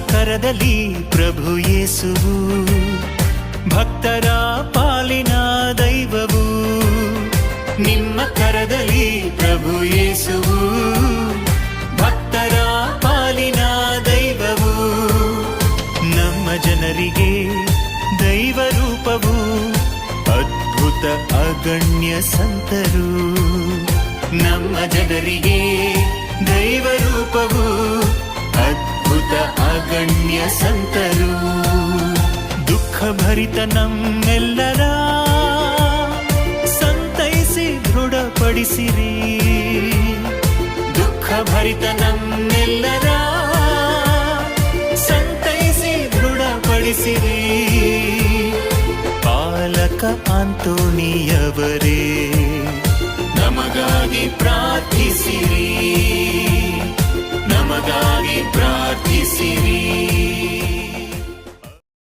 ಕರದಲ್ಲಿ ಪ್ರಭು ಯೇಸುವು, ಭಕ್ತರ ಪಾಲಿನ ದೈವವು. ನಿಮ್ಮ ಕರದಲ್ಲಿ ಪ್ರಭು ಯೇಸುವು, ಭಕ್ತರ ಪಾಲಿನ ದೈವವು. ನಮ್ಮ ಜನರಿಗೆ ದೈವ ರೂಪವು, ಅದ್ಭುತ ಅಗಣ್ಯ ಸಂತರು. ನಮ್ಮ ಜನರಿಗೆ ದೈವ ರೂಪವು, ಅದ್ಭುತ ಅಗಣ್ಯ ಸಂತರು. ದುಃಖ ಭರಿತ ನಮ್ಮೆಲ್ಲರ ಸಂತೈಸಿ ದೃಢಪಡಿಸಿರಿ. ದುಃಖ ಭರಿತ ನಮ್ಮೆಲ್ಲರ ಸಂತೈಸಿ ದೃಢಪಡಿಸಿರಿ. ಪಾಲಕ ಆಂತೋನಿಯವರೇ, ನಮಗಾಗಿ ಪ್ರಾರ್ಥಿಸಿರಿ, ನಮಗಾಗಿ ಪ್ರಾರ್ಥಿಸಿರಿ.